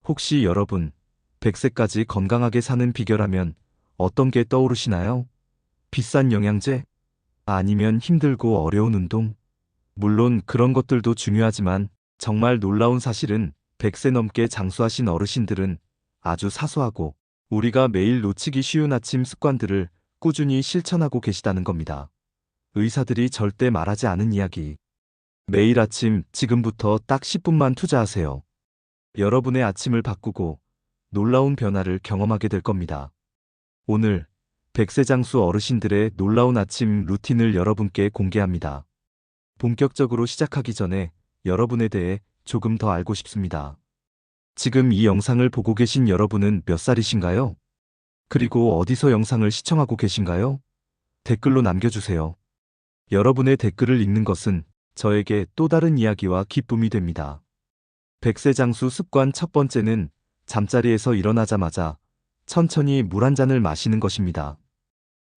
혹시 여러분, 100세까지 건강하게 사는 비결하면 어떤 게 떠오르시나요? 비싼 영양제? 아니면 힘들고 어려운 운동? 물론 그런 것들도 중요하지만 정말 놀라운 사실은 100세 넘게 장수하신 어르신들은 아주 사소하고 우리가 매일 놓치기 쉬운 아침 습관들을 꾸준히 실천하고 계시다는 겁니다. 의사들이 절대 말하지 않은 이야기. 매일 아침 지금부터 딱 10분만 투자하세요. 여러분의 아침을 바꾸고 놀라운 변화를 경험하게 될 겁니다. 오늘 100세 장수 어르신들의 놀라운 아침 루틴을 여러분께 공개합니다. 본격적으로 시작하기 전에 여러분에 대해 조금 더 알고 싶습니다. 지금 이 영상을 보고 계신 여러분은 몇 살이신가요? 그리고 어디서 영상을 시청하고 계신가요? 댓글로 남겨주세요. 여러분의 댓글을 읽는 것은 저에게 또 다른 이야기와 기쁨이 됩니다. 100세 장수 습관 첫 번째는 잠자리에서 일어나자마자 천천히 물 한 잔을 마시는 것입니다.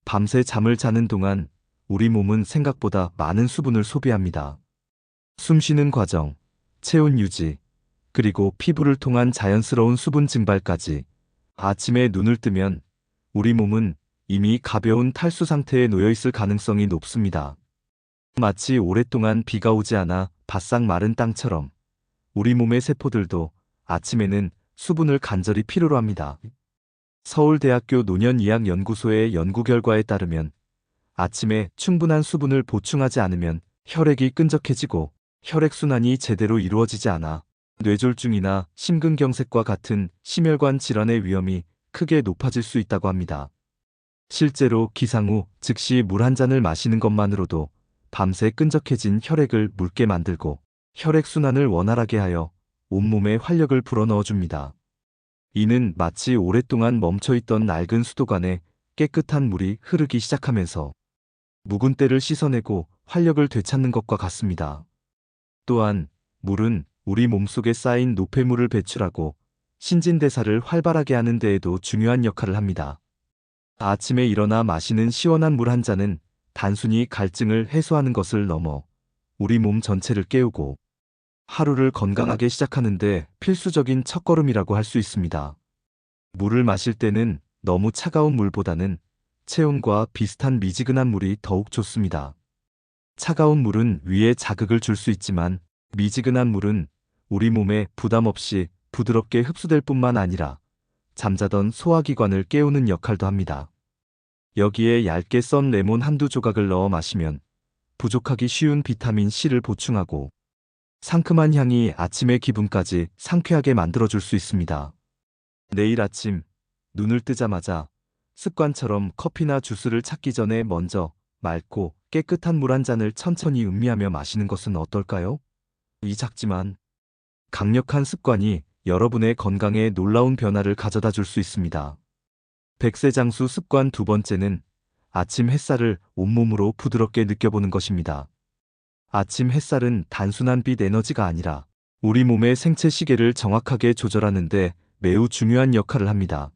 밤새 잠을 자는 동안 우리 몸은 생각보다 많은 수분을 소비합니다. 숨 쉬는 과정, 체온 유지, 그리고 피부를 통한 자연스러운 수분 증발까지 아침에 눈을 뜨면 우리 몸은 이미 가벼운 탈수 상태에 놓여 있을 가능성이 높습니다. 마치 오랫동안 비가 오지 않아 바싹 마른 땅처럼 우리 몸의 세포들도 아침에는 수분을 간절히 필요로 합니다. 서울대학교 노년의학연구소의 연구 결과에 따르면 아침에 충분한 수분을 보충하지 않으면 혈액이 끈적해지고 혈액순환이 제대로 이루어지지 않아 뇌졸중이나 심근경색과 같은 심혈관 질환의 위험이 크게 높아질 수 있다고 합니다. 실제로 기상 후 즉시 물 한 잔을 마시는 것만으로도 밤새 끈적해진 혈액을 묽게 만들고 혈액순환을 원활하게 하여 온몸에 활력을 불어넣어줍니다. 이는 마치 오랫동안 멈춰있던 낡은 수도관에 깨끗한 물이 흐르기 시작하면서 묵은 때를 씻어내고 활력을 되찾는 것과 같습니다. 또한 물은 우리 몸속에 쌓인 노폐물을 배출하고 신진대사를 활발하게 하는 데에도 중요한 역할을 합니다. 아침에 일어나 마시는 시원한 물 한 잔은 단순히 갈증을 해소하는 것을 넘어 우리 몸 전체를 깨우고 하루를 건강하게 시작하는데 필수적인 첫걸음이라고 할 수 있습니다. 물을 마실 때는 너무 차가운 물보다는 체온과 비슷한 미지근한 물이 더욱 좋습니다. 차가운 물은 위에 자극을 줄 수 있지만 미지근한 물은 우리 몸에 부담 없이 부드럽게 흡수될 뿐만 아니라 잠자던 소화기관을 깨우는 역할도 합니다. 여기에 얇게 썬 레몬 한두 조각을 넣어 마시면 부족하기 쉬운 비타민 C를 보충하고 상큼한 향이 아침의 기분까지 상쾌하게 만들어줄 수 있습니다. 내일 아침 눈을 뜨자마자 습관처럼 커피나 주스를 찾기 전에 먼저 맑고 깨끗한 물 한 잔을 천천히 음미하며 마시는 것은 어떨까요? 이 작지만 강력한 습관이 여러분의 건강에 놀라운 변화를 가져다 줄 수 있습니다. 100세 장수 습관 두 번째는 아침 햇살을 온몸으로 부드럽게 느껴보는 것입니다. 아침 햇살은 단순한 빛 에너지가 아니라 우리 몸의 생체 시계를 정확하게 조절하는 데 매우 중요한 역할을 합니다.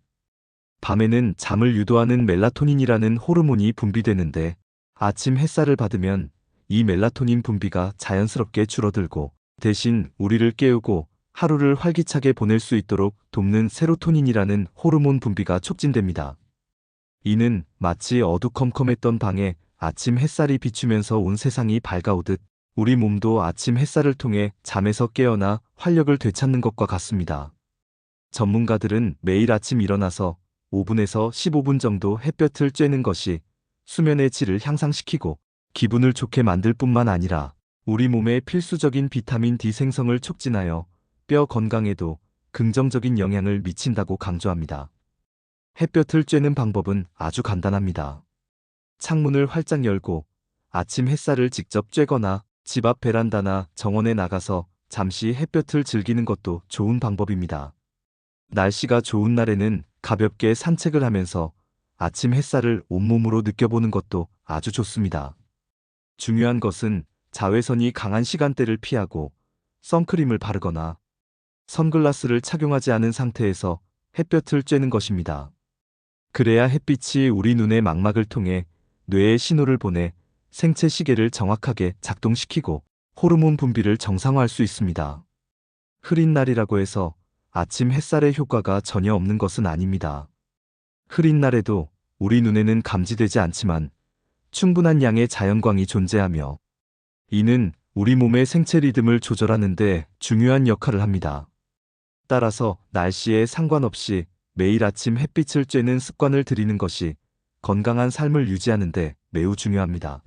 밤에는 잠을 유도하는 멜라토닌이라는 호르몬이 분비되는데 아침 햇살을 받으면 이 멜라토닌 분비가 자연스럽게 줄어들고 대신 우리를 깨우고 하루를 활기차게 보낼 수 있도록 돕는 세로토닌이라는 호르몬 분비가 촉진됩니다. 이는 마치 어두컴컴했던 방에 아침 햇살이 비추면서 온 세상이 밝아오듯 우리 몸도 아침 햇살을 통해 잠에서 깨어나 활력을 되찾는 것과 같습니다. 전문가들은 매일 아침 일어나서 5분에서 15분 정도 햇볕을 쬐는 것이 수면의 질을 향상시키고 기분을 좋게 만들 뿐만 아니라 우리 몸의 필수적인 비타민 D 생성을 촉진하여 뼈 건강에도 긍정적인 영향을 미친다고 강조합니다. 햇볕을 쬐는 방법은 아주 간단합니다. 창문을 활짝 열고 아침 햇살을 직접 쬐거나 집 앞 베란다나 정원에 나가서 잠시 햇볕을 즐기는 것도 좋은 방법입니다. 날씨가 좋은 날에는 가볍게 산책을 하면서 아침 햇살을 온몸으로 느껴보는 것도 아주 좋습니다. 중요한 것은 자외선이 강한 시간대를 피하고 선크림을 바르거나 선글라스를 착용하지 않은 상태에서 햇볕을 쬐는 것입니다. 그래야 햇빛이 우리 눈의 망막을 통해 뇌에 신호를 보내 생체 시계를 정확하게 작동시키고 호르몬 분비를 정상화할 수 있습니다. 흐린 날이라고 해서 아침 햇살의 효과가 전혀 없는 것은 아닙니다. 흐린 날에도 우리 눈에는 감지되지 않지만 충분한 양의 자연광이 존재하며 이는 우리 몸의 생체 리듬을 조절하는 데 중요한 역할을 합니다. 따라서 날씨에 상관없이 매일 아침 햇빛을 쬐는 습관을 들이는 것이 건강한 삶을 유지하는 데 매우 중요합니다.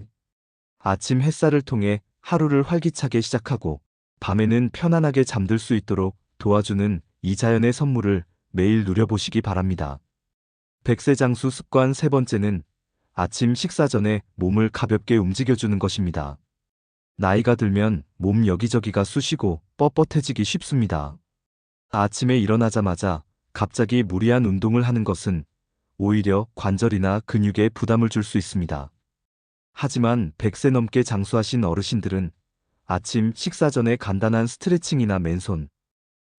아침 햇살을 통해 하루를 활기차게 시작하고 밤에는 편안하게 잠들 수 있도록 도와주는 이 자연의 선물을 매일 누려보시기 바랍니다. 백세장수 습관 세 번째는 아침 식사 전에 몸을 가볍게 움직여주는 것입니다. 나이가 들면 몸 여기저기가 쑤시고 뻣뻣해지기 쉽습니다. 아침에 일어나자마자 갑자기 무리한 운동을 하는 것은 오히려 관절이나 근육에 부담을 줄 수 있습니다. 하지만 100세 넘게 장수하신 어르신들은 아침 식사 전에 간단한 스트레칭이나 맨손,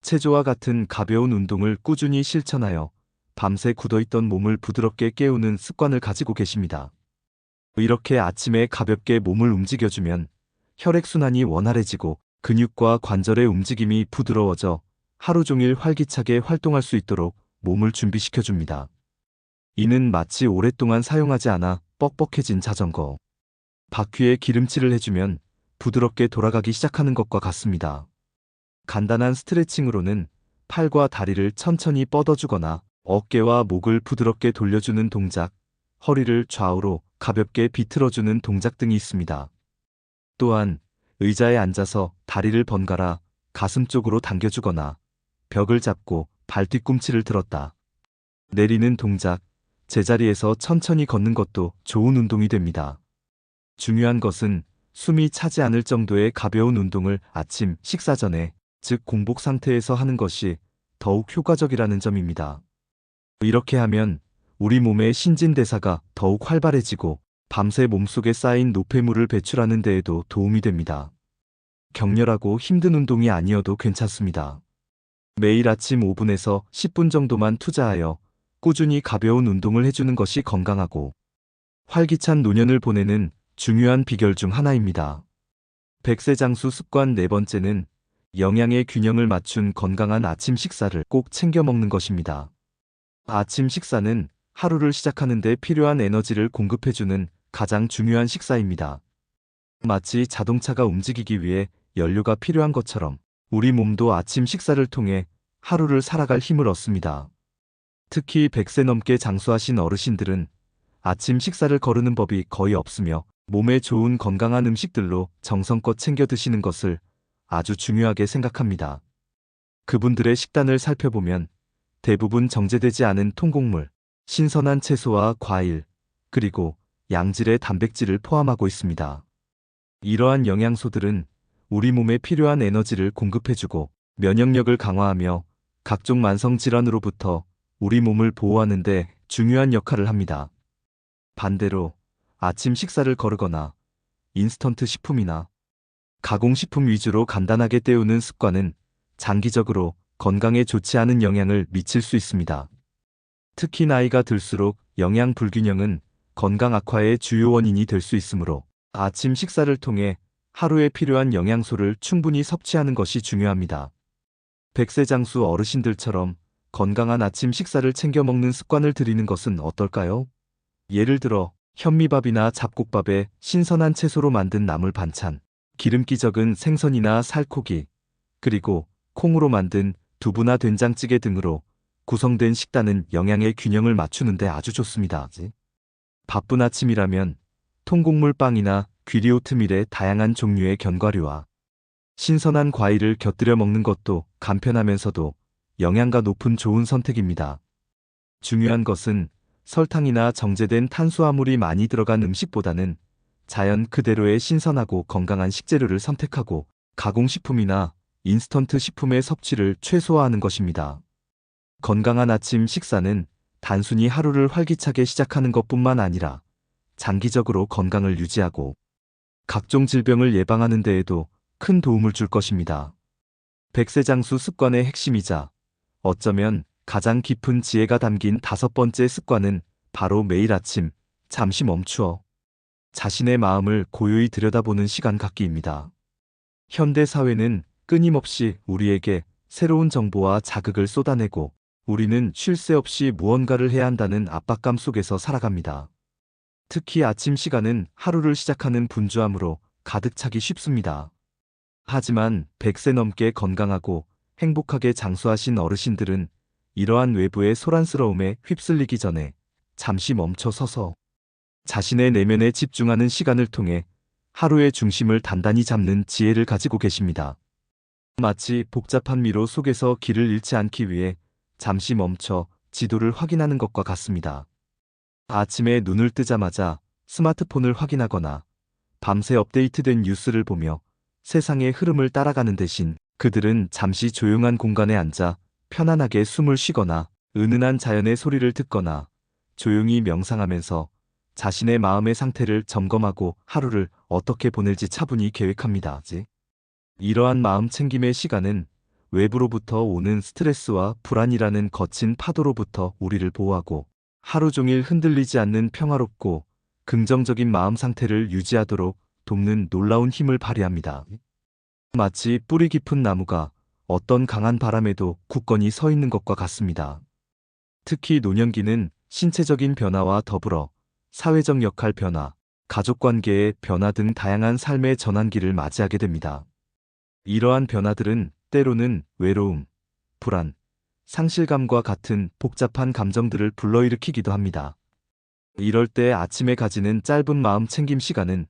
체조와 같은 가벼운 운동을 꾸준히 실천하여 밤새 굳어있던 몸을 부드럽게 깨우는 습관을 가지고 계십니다. 이렇게 아침에 가볍게 몸을 움직여주면 혈액순환이 원활해지고 근육과 관절의 움직임이 부드러워져 하루 종일 활기차게 활동할 수 있도록 몸을 준비시켜줍니다. 이는 마치 오랫동안 사용하지 않아 뻑뻑해진 자전거 바퀴에 기름칠을 해주면 부드럽게 돌아가기 시작하는 것과 같습니다. 간단한 스트레칭으로는 팔과 다리를 천천히 뻗어주거나 어깨와 목을 부드럽게 돌려주는 동작, 허리를 좌우로 가볍게 비틀어주는 동작 등이 있습니다. 또한 의자에 앉아서 다리를 번갈아 가슴 쪽으로 당겨주거나 벽을 잡고 발 뒤꿈치를 들었다 내리는 동작, 제자리에서 천천히 걷는 것도 좋은 운동이 됩니다. 중요한 것은 숨이 차지 않을 정도의 가벼운 운동을 아침 식사 전에, 즉 공복 상태에서 하는 것이 더욱 효과적이라는 점입니다. 이렇게 하면 우리 몸의 신진대사가 더욱 활발해지고 밤새 몸속에 쌓인 노폐물을 배출하는 데에도 도움이 됩니다. 격렬하고 힘든 운동이 아니어도 괜찮습니다. 매일 아침 5분에서 10분 정도만 투자하여 꾸준히 가벼운 운동을 해주는 것이 건강하고 활기찬 노년을 보내는 중요한 비결 중 하나입니다. 백세장수 습관 네 번째는 영양의 균형을 맞춘 건강한 아침 식사를 꼭 챙겨 먹는 것입니다. 아침 식사는 하루를 시작하는 데 필요한 에너지를 공급해주는 가장 중요한 식사입니다. 마치 자동차가 움직이기 위해 연료가 필요한 것처럼 우리 몸도 아침 식사를 통해 하루를 살아갈 힘을 얻습니다. 특히 100세 넘게 장수하신 어르신들은 아침 식사를 거르는 법이 거의 없으며 몸에 좋은 건강한 음식들로 정성껏 챙겨 드시는 것을 아주 중요하게 생각합니다. 그분들의 식단을 살펴보면 대부분 정제되지 않은 통곡물, 신선한 채소와 과일, 그리고 양질의 단백질을 포함하고 있습니다. 이러한 영양소들은 우리 몸에 필요한 에너지를 공급해주고 면역력을 강화하며 각종 만성 질환으로부터 우리 몸을 보호하는 데 중요한 역할을 합니다. 반대로 아침 식사를 거르거나 인스턴트 식품이나 가공식품 위주로 간단하게 때우는 습관은 장기적으로 건강에 좋지 않은 영향을 미칠 수 있습니다. 특히 나이가 들수록 영양 불균형은 건강 악화의 주요 원인이 될 수 있으므로 아침 식사를 통해 하루에 필요한 영양소를 충분히 섭취하는 것이 중요합니다. 백세장수 어르신들처럼 건강한 아침 식사를 챙겨 먹는 습관을 들이는 것은 어떨까요? 예를 들어 현미밥이나 잡곡밥에 신선한 채소로 만든 나물 반찬, 기름기 적은 생선이나 살코기, 그리고 콩으로 만든 두부나 된장찌개 등으로 구성된 식단은 영양의 균형을 맞추는 데 아주 좋습니다. 바쁜 아침이라면 통곡물 빵이나 귀리오트밀의 다양한 종류의 견과류와 신선한 과일을 곁들여 먹는 것도 간편하면서도 영양가 높은 좋은 선택입니다. 중요한 것은 설탕이나 정제된 탄수화물이 많이 들어간 음식보다는 자연 그대로의 신선하고 건강한 식재료를 선택하고 가공식품이나 인스턴트 식품의 섭취를 최소화하는 것입니다. 건강한 아침 식사는 단순히 하루를 활기차게 시작하는 것뿐만 아니라 장기적으로 건강을 유지하고 각종 질병을 예방하는 데에도 큰 도움을 줄 것입니다. 백세장수 습관의 핵심이자 어쩌면 가장 깊은 지혜가 담긴 다섯 번째 습관은 바로 매일 아침 잠시 멈추어 자신의 마음을 고요히 들여다보는 시간 갖기입니다. 현대 사회는 끊임없이 우리에게 새로운 정보와 자극을 쏟아내고 우리는 쉴 새 없이 무언가를 해야 한다는 압박감 속에서 살아갑니다. 특히 아침 시간은 하루를 시작하는 분주함으로 가득 차기 쉽습니다. 하지만 100세 넘게 건강하고 행복하게 장수하신 어르신들은 이러한 외부의 소란스러움에 휩쓸리기 전에 잠시 멈춰 서서 자신의 내면에 집중하는 시간을 통해 하루의 중심을 단단히 잡는 지혜를 가지고 계십니다. 마치 복잡한 미로 속에서 길을 잃지 않기 위해 잠시 멈춰 지도를 확인하는 것과 같습니다. 아침에 눈을 뜨자마자 스마트폰을 확인하거나 밤새 업데이트된 뉴스를 보며 세상의 흐름을 따라가는 대신 그들은 잠시 조용한 공간에 앉아 편안하게 숨을 쉬거나 은은한 자연의 소리를 듣거나 조용히 명상하면서 자신의 마음의 상태를 점검하고 하루를 어떻게 보낼지 차분히 계획합니다. 이러한 마음 챙김의 시간은 외부로부터 오는 스트레스와 불안이라는 거친 파도로부터 우리를 보호하고 하루 종일 흔들리지 않는 평화롭고 긍정적인 마음 상태를 유지하도록 돕는 놀라운 힘을 발휘합니다. 마치 뿌리 깊은 나무가 어떤 강한 바람에도 굳건히 서 있는 것과 같습니다. 특히 노년기는 신체적인 변화와 더불어 사회적 역할 변화, 가족관계의 변화 등 다양한 삶의 전환기를 맞이하게 됩니다. 이러한 변화들은 때로는 외로움, 불안, 상실감과 같은 복잡한 감정들을 불러일으키기도 합니다. 이럴 때 아침에 가지는 짧은 마음 챙김 시간은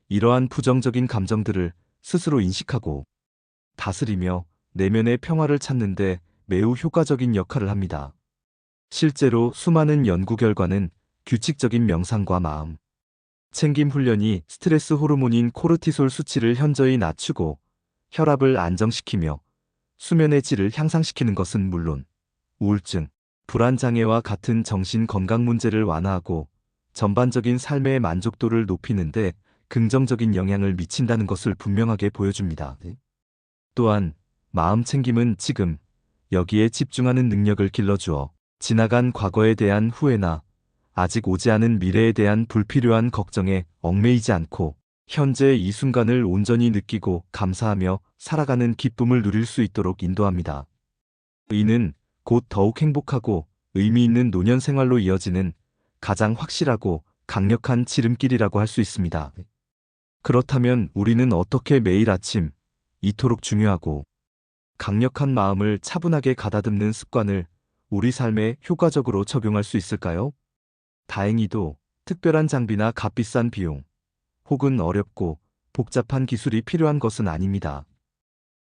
이러한 부정적인 감정들을 스스로 인식하고 다스리며 내면의 평화를 찾는 데 매우 효과적인 역할을 합니다. 실제로 수많은 연구 결과는 규칙적인 명상과 마음 챙김 훈련이 스트레스 호르몬인 코르티솔 수치를 현저히 낮추고 혈압을 안정시키며 수면의 질을 향상시키는 것은 물론 우울증, 불안장애와 같은 정신 건강 문제를 완화하고 전반적인 삶의 만족도를 높이는데 긍정적인 영향을 미친다는 것을 분명하게 보여줍니다. 또한 마음 챙김은 지금 여기에 집중하는 능력을 길러주어 지나간 과거에 대한 후회나 아직 오지 않은 미래에 대한 불필요한 걱정에 얽매이지 않고 현재 이 순간을 온전히 느끼고 감사하며 살아가는 기쁨을 누릴 수 있도록 인도합니다. 이는 곧 더욱 행복하고 의미 있는 노년 생활로 이어지는 가장 확실하고 강력한 지름길이라고 할 수 있습니다. 그렇다면 우리는 어떻게 매일 아침 이토록 중요하고 강력한 마음을 차분하게 가다듬는 습관을 우리 삶에 효과적으로 적용할 수 있을까요? 다행히도 특별한 장비나 값비싼 비용, 혹은 어렵고 복잡한 기술이 필요한 것은 아닙니다.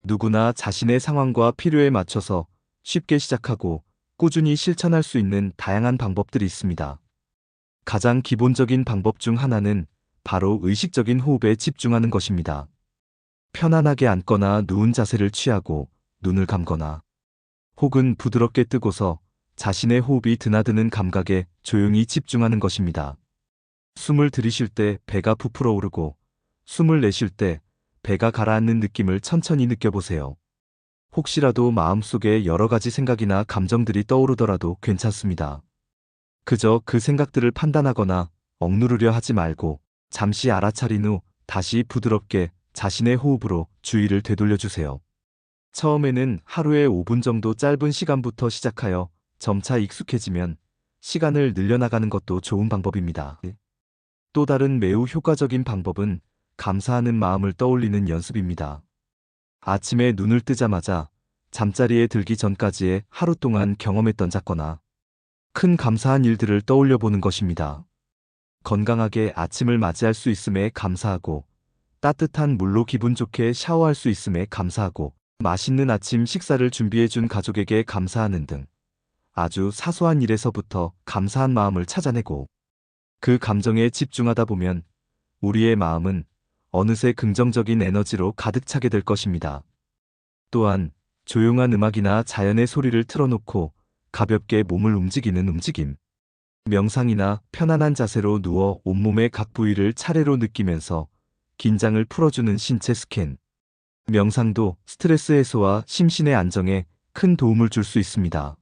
누구나 자신의 상황과 필요에 맞춰서 쉽게 시작하고 꾸준히 실천할 수 있는 다양한 방법들이 있습니다. 가장 기본적인 방법 중 하나는 바로 의식적인 호흡에 집중하는 것입니다. 편안하게 앉거나 누운 자세를 취하고 눈을 감거나 혹은 부드럽게 뜨고서 자신의 호흡이 드나드는 감각에 조용히 집중하는 것입니다. 숨을 들이쉴 때 배가 부풀어 오르고 숨을 내쉴 때 배가 가라앉는 느낌을 천천히 느껴보세요. 혹시라도 마음속에 여러 가지 생각이나 감정들이 떠오르더라도 괜찮습니다. 그저 그 생각들을 판단하거나 억누르려 하지 말고 잠시 알아차린 후 다시 부드럽게 자신의 호흡으로 주의를 되돌려주세요. 처음에는 하루에 5분 정도 짧은 시간부터 시작하여 점차 익숙해지면 시간을 늘려나가는 것도 좋은 방법입니다. 또 다른 매우 효과적인 방법은 감사하는 마음을 떠올리는 연습입니다. 아침에 눈을 뜨자마자 잠자리에 들기 전까지의 하루 동안 경험했던 작거나 큰 감사한 일들을 떠올려 보는 것입니다. 건강하게 아침을 맞이할 수 있음에 감사하고 따뜻한 물로 기분 좋게 샤워할 수 있음에 감사하고 맛있는 아침 식사를 준비해준 가족에게 감사하는 등 아주 사소한 일에서부터 감사한 마음을 찾아내고 그 감정에 집중하다 보면 우리의 마음은 어느새 긍정적인 에너지로 가득 차게 될 것입니다. 또한 조용한 음악이나 자연의 소리를 틀어놓고 가볍게 몸을 움직이는 움직임, 명상이나 편안한 자세로 누워 온몸의 각 부위를 차례로 느끼면서 긴장을 풀어주는 신체 스캔, 명상도 스트레스 해소와 심신의 안정에 큰 도움을 줄 수 있습니다.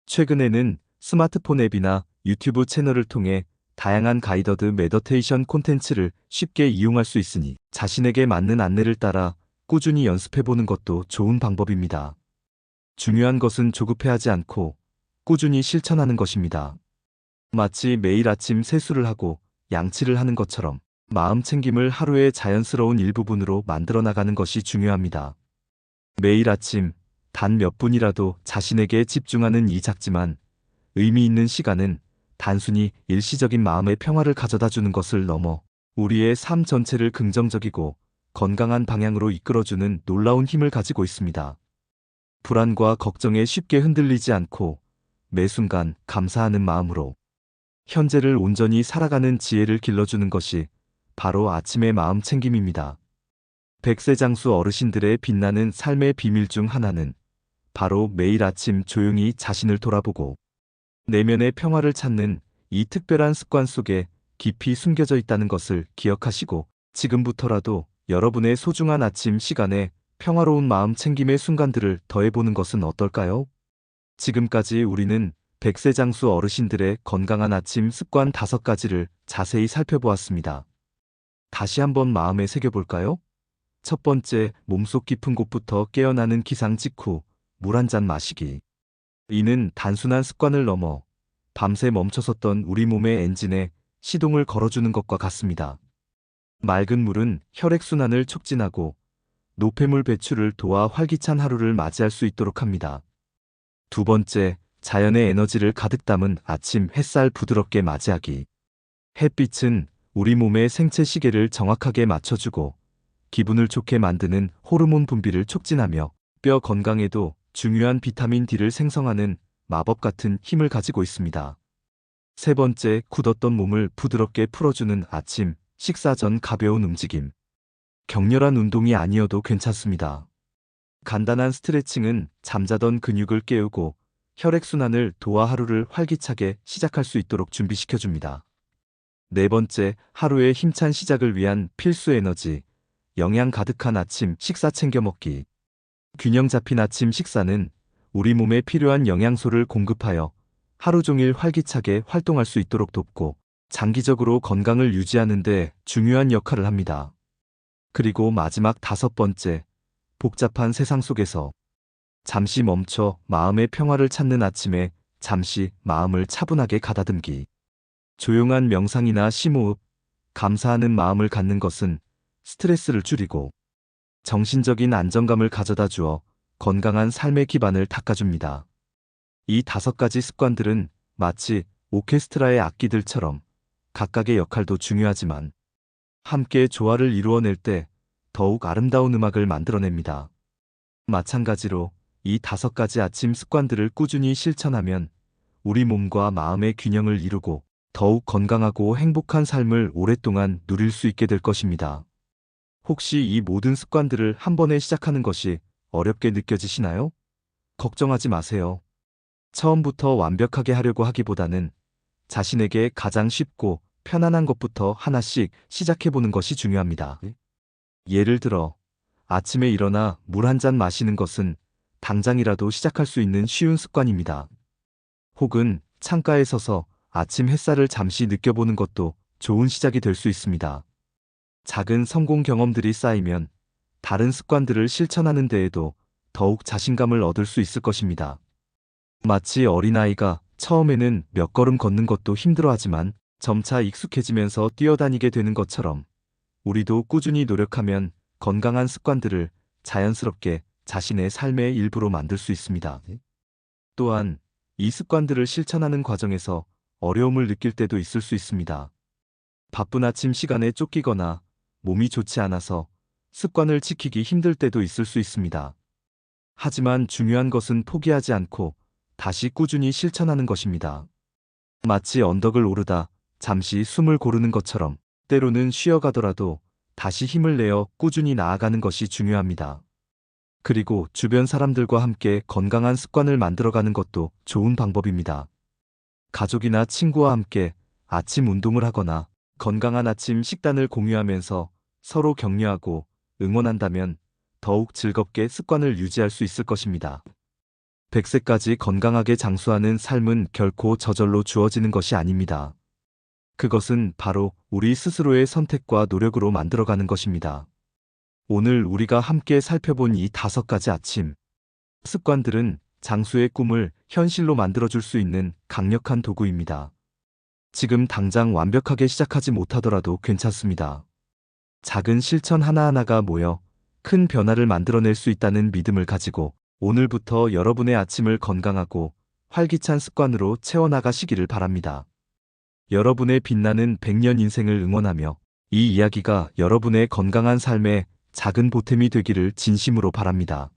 최근에는 스마트폰 앱이나 유튜브 채널을 통해 다양한 가이더드 메디테이션 콘텐츠를 쉽게 이용할 수 있으니 자신에게 맞는 안내를 따라 꾸준히 연습해보는 것도 좋은 방법입니다. 중요한 것은 조급해하지 않고 꾸준히 실천하는 것입니다. 마치 매일 아침 세수를 하고 양치를 하는 것처럼 마음 챙김을 하루의 자연스러운 일부분으로 만들어 나가는 것이 중요합니다. 매일 아침 단 몇 분이라도 자신에게 집중하는 이 작지만 의미 있는 시간은 단순히 일시적인 마음의 평화를 가져다 주는 것을 넘어 우리의 삶 전체를 긍정적이고 건강한 방향으로 이끌어주는 놀라운 힘을 가지고 있습니다. 불안과 걱정에 쉽게 흔들리지 않고 매 순간 감사하는 마음으로 현재를 온전히 살아가는 지혜를 길러주는 것이 바로 아침의 마음 챙김입니다. 백세장수 어르신들의 빛나는 삶의 비밀 중 하나는 바로 매일 아침 조용히 자신을 돌아보고 내면의 평화를 찾는 이 특별한 습관 속에 깊이 숨겨져 있다는 것을 기억하시고 지금부터라도 여러분의 소중한 아침 시간에 평화로운 마음 챙김의 순간들을 더해보는 것은 어떨까요? 지금까지 우리는 백세장수 어르신들의 건강한 아침 습관 5가지를 자세히 살펴보았습니다. 다시 한번 마음에 새겨볼까요? 첫 번째, 몸속 깊은 곳부터 깨어나는 기상 직후 물 한 잔 마시기. 이는 단순한 습관을 넘어 밤새 멈춰섰던 우리 몸의 엔진에 시동을 걸어주는 것과 같습니다. 맑은 물은 혈액순환을 촉진하고 노폐물 배출을 도와 활기찬 하루를 맞이할 수 있도록 합니다. 두 번째, 자연의 에너지를 가득 담은 아침 햇살 부드럽게 맞이하기. 햇빛은 우리 몸의 생체 시계를 정확하게 맞춰주고 기분을 좋게 만드는 호르몬 분비를 촉진하며 뼈 건강에도 중요한 비타민 D를 생성하는 마법 같은 힘을 가지고 있습니다. 세 번째, 굳었던 몸을 부드럽게 풀어주는 아침 식사 전 가벼운 움직임. 격렬한 운동이 아니어도 괜찮습니다. 간단한 스트레칭은 잠자던 근육을 깨우고 혈액순환을 도와 하루를 활기차게 시작할 수 있도록 준비시켜줍니다. 네 번째, 하루의 힘찬 시작을 위한 필수 에너지, 영양 가득한 아침 식사 챙겨 먹기. 균형 잡힌 아침 식사는 우리 몸에 필요한 영양소를 공급하여 하루 종일 활기차게 활동할 수 있도록 돕고 장기적으로 건강을 유지하는 데 중요한 역할을 합니다. 그리고 마지막 5번째, 복잡한 세상 속에서 잠시 멈춰 마음의 평화를 찾는 아침에 잠시 마음을 차분하게 가다듬기. 조용한 명상이나 심호흡, 감사하는 마음을 갖는 것은 스트레스를 줄이고 정신적인 안정감을 가져다 주어 건강한 삶의 기반을 닦아줍니다. 이 5가지 습관들은 마치 오케스트라의 악기들처럼 각각의 역할도 중요하지만 함께 조화를 이루어낼 때 더욱 아름다운 음악을 만들어냅니다. 마찬가지로 이 5가지 아침 습관들을 꾸준히 실천하면 우리 몸과 마음의 균형을 이루고 더욱 건강하고 행복한 삶을 오랫동안 누릴 수 있게 될 것입니다. 혹시 이 모든 습관들을 한 번에 시작하는 것이 어렵게 느껴지시나요? 걱정하지 마세요. 처음부터 완벽하게 하려고 하기보다는 자신에게 가장 쉽고 편안한 것부터 하나씩 시작해보는 것이 중요합니다. 예를 들어, 아침에 일어나 물 한 잔 마시는 것은 당장이라도 시작할 수 있는 쉬운 습관입니다. 혹은 창가에 서서 아침 햇살을 잠시 느껴보는 것도 좋은 시작이 될 수 있습니다. 작은 성공 경험들이 쌓이면 다른 습관들을 실천하는 데에도 더욱 자신감을 얻을 수 있을 것입니다. 마치 어린아이가 처음에는 몇 걸음 걷는 것도 힘들어하지만 점차 익숙해지면서 뛰어다니게 되는 것처럼 우리도 꾸준히 노력하면 건강한 습관들을 자연스럽게 자신의 삶의 일부로 만들 수 있습니다. 또한 이 습관들을 실천하는 과정에서 어려움을 느낄 때도 있을 수 있습니다. 바쁜 아침 시간에 쫓기거나 몸이 좋지 않아서 습관을 지키기 힘들 때도 있을 수 있습니다. 하지만 중요한 것은 포기하지 않고 다시 꾸준히 실천하는 것입니다. 마치 언덕을 오르다 잠시 숨을 고르는 것처럼 때로는 쉬어가더라도 다시 힘을 내어 꾸준히 나아가는 것이 중요합니다. 그리고 주변 사람들과 함께 건강한 습관을 만들어가는 것도 좋은 방법입니다. 가족이나 친구와 함께 아침 운동을 하거나 건강한 아침 식단을 공유하면서 서로 격려하고 응원한다면 더욱 즐겁게 습관을 유지할 수 있을 것입니다. 100세까지 건강하게 장수하는 삶은 결코 저절로 주어지는 것이 아닙니다. 그것은 바로 우리 스스로의 선택과 노력으로 만들어가는 것입니다. 오늘 우리가 함께 살펴본 이 5가지 아침 습관들은 장수의 꿈을 현실로 만들어줄 수 있는 강력한 도구입니다. 지금 당장 완벽하게 시작하지 못하더라도 괜찮습니다. 작은 실천 하나하나가 모여 큰 변화를 만들어낼 수 있다는 믿음을 가지고 오늘부터 여러분의 아침을 건강하고 활기찬 습관으로 채워나가시기를 바랍니다. 여러분의 빛나는 100년 인생을 응원하며 이 이야기가 여러분의 건강한 삶에 작은 보탬이 되기를 진심으로 바랍니다.